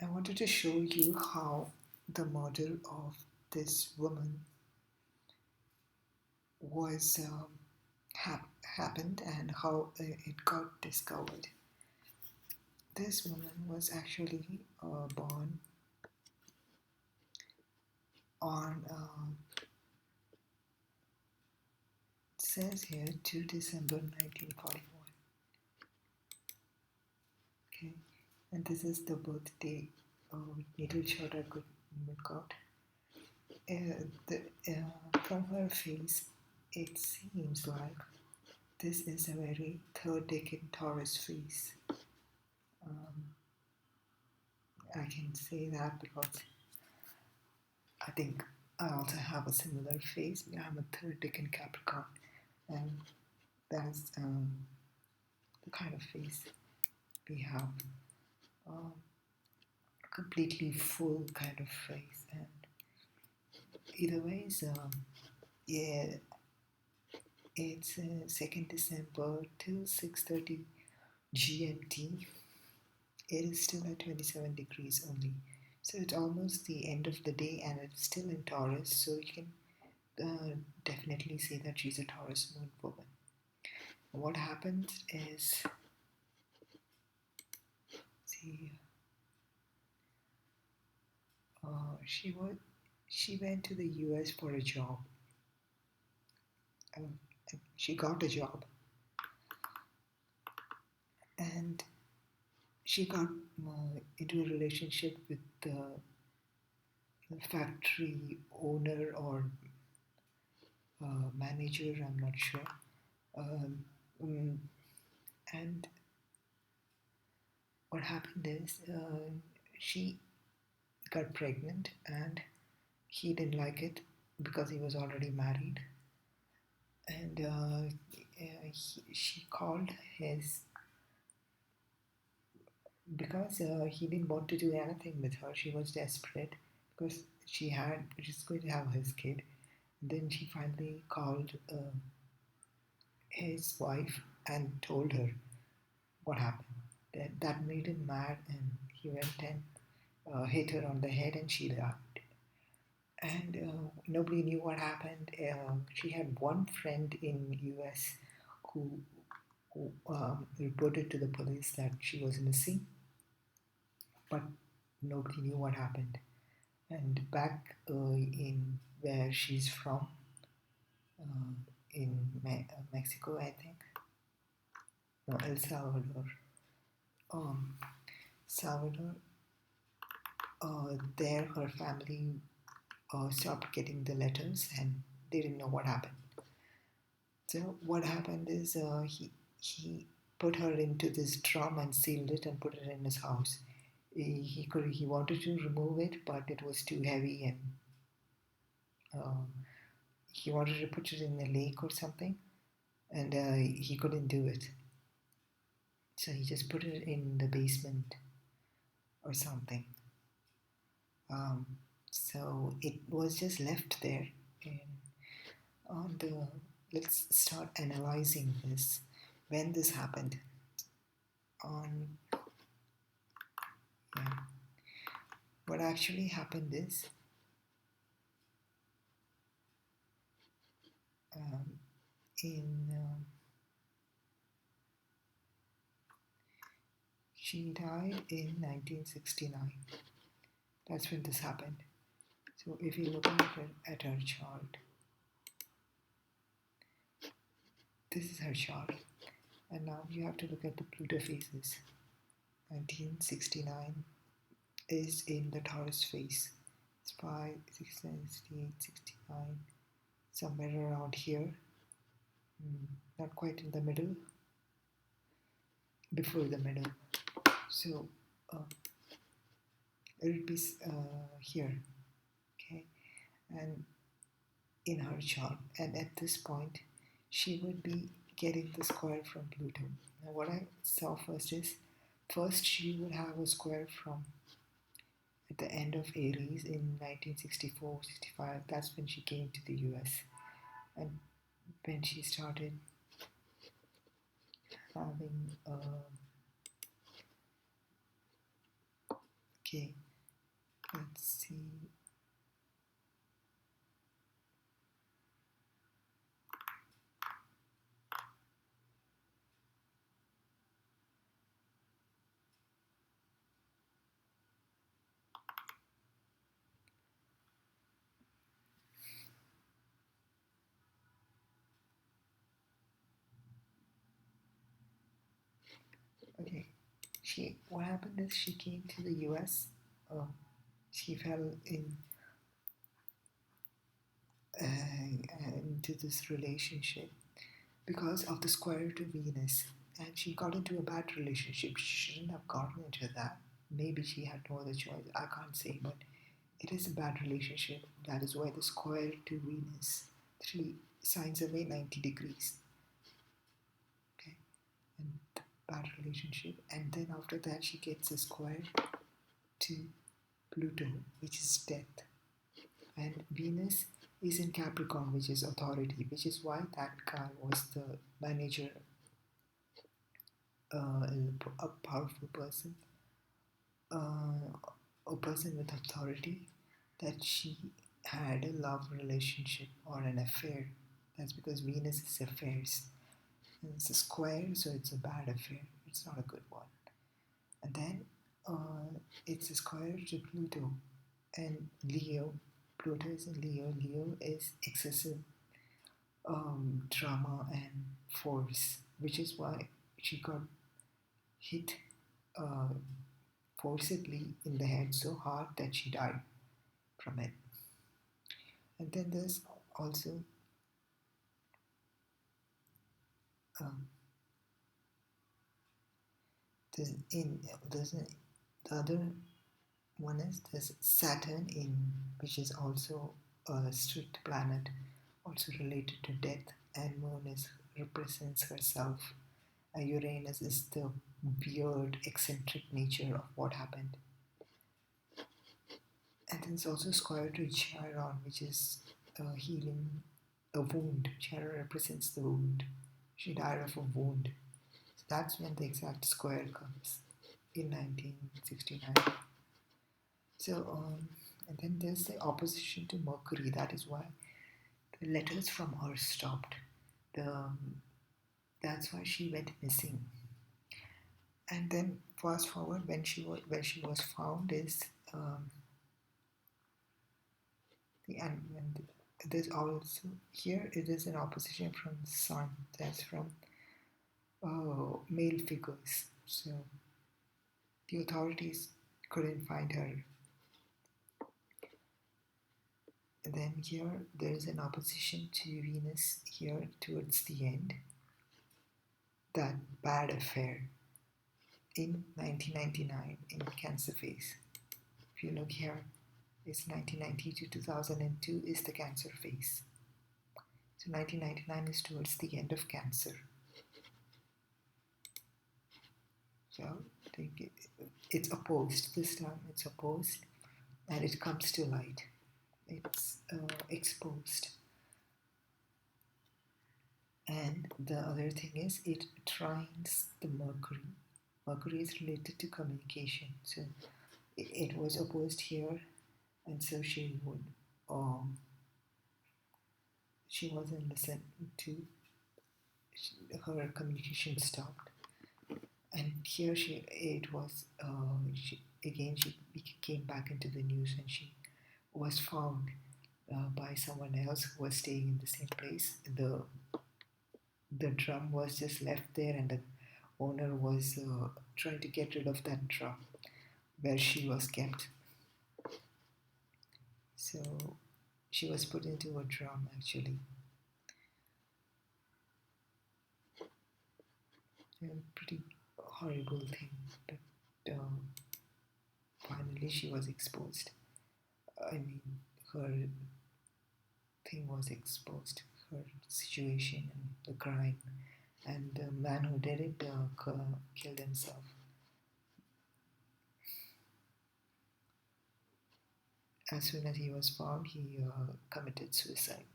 I wanted to show you how the murder of this woman was happened and how it got discovered. This woman was actually born on, it says here, 2 December 1941. Okay, and this is the birthday natal chart I could make out. From her face, it seems like this is a very third decade Taurus face. I can say that because I think I also have a similar face. I'm a third decan Capricorn, and that's the kind of face we have. Um, Completely full kind of face, and either ways, yeah, it's 2nd December till 6:30 GMT. It is still at 27 degrees only, so it's almost the end of the day, and it's still in Taurus. So you can definitely say that she's a Taurus moon woman. What happened is, see, she went to the U.S. for a job. Um, she got a job, and she got into a relationship with the factory owner or manager. I'm not sure. Um, mm, and what happened is she got pregnant, and he didn't like it because he was already married, and she called his, because he didn't want to do anything with her. She was desperate because she's going to have his kid. And then she finally called his wife and told her what happened. That made him mad, and he went and hit her on the head, and she died. And nobody knew what happened. She had one friend in US who, who reported to the police that she was missing, but nobody knew what happened. And back in where she's from, uh, in Mexico, I think, no, El Salvador. Um, Salvador, there her family stopped getting the letters, and they didn't know what happened. So what happened is he put her into this drum and sealed it and put it in his house. He wanted to remove it, but it was too heavy, and uh, he wanted to put it in a lake or something, and he couldn't do it. So he just put it in the basement or something. Um, so it was just left there. And on the let's start analyzing this. When this happened, on yeah, what actually happened is um, in she died in 1969. That's when this happened. So if you look at her chart, this is her chart. And now you have to look at the Pluto phases. 1969 is in the Taurus phase. It's 5, 6, 68, 69, somewhere around here. Not quite in the middle, before the middle. So it would be here, okay? And in her chart, and at this point, she would be getting the square from Pluto. Now, what I saw first is, first she would have a square from at the end of Aries in 1964-65. That's when she came to the US, and when she started having Okay, let's see. Okay, what happened is she came to the US. She fell into this relationship because of the square to Venus, and she got into a bad relationship. She shouldn't have gotten into that. Maybe she had no other choice. I can't say, but it is a bad relationship. That is why the square to Venus, 3 signs away 90 degrees. Okay, and the bad relationship, and then after that she gets a square to Pluto, which is death, and Venus is in Capricorn, which is authority, which is why that guy was the manager, a powerful person, a person with authority, that she had a love relationship or an affair. That's because Venus is affairs. And it's a square, so it's a bad affair. It's not a good one. And then it's a square to Pluto and Leo. Pluto is in Leo. Leo is excessive drama and force, which is why she got hit uh, forcibly in the head so hard that she died from it. And then there's also um, the other one is there's Saturn in, which is also a strict planet, also related to death, and Moon is represents herself. Uranus is the weird, eccentric nature of what happened. And then it's also square to Chiron, which is healing a wound. Chiron represents the wound. She died of a wound. So that's when the exact square comes in 1969. So, and then there's the opposition to Mercury. That is why the letters from her stopped. The, that's why she went missing. And then fast forward when she was found is and there's also here it is an opposition from the Sun. That's from male figures. So the authorities couldn't find her. And then here there is an opposition to Venus here towards the end. That bad affair in 1999 in Cancer phase. If you look here, it's 1990 to 2002 is the Cancer phase. So 1999 is towards the end of Cancer. So it's opposed. This time it's opposed and it comes to light. It's exposed. And the other thing is it trines the Mercury. Mercury is related to communication. So it was opposed here, and so she wasn't listened to. Her communication stopped. And here she came back into the news, and she was found by someone else who was staying in the same place. The drum was just left there, and the owner was trying to get rid of that drum where she was kept. So she was put into a drum actually. A pretty horrible thing, but finally she was exposed. I mean, her thing was exposed, her situation and the crime, and the man who did it killed himself. As soon as he was found, he committed suicide.